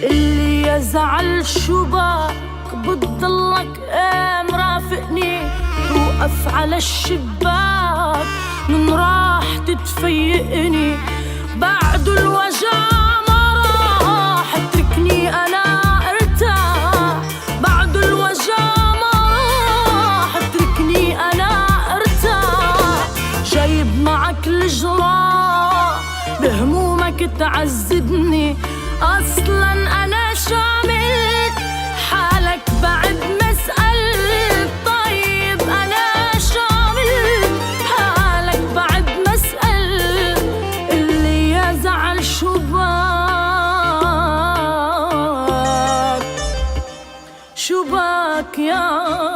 اللي يزعل شباك بتضلك مرافقني، توقف على الشباك من راح تتفيقني. بعد الوجع ما راح اتركني انا ارتاح، بعد الوجع ما راح اتركني انا ارتاح. جايب معك الجراح بهمومك تعذبني، اصلا انا شامل حالك بعد مسألة. طيب انا شامل حالك بعد مسألة، اللي يزعل شباك شباك يا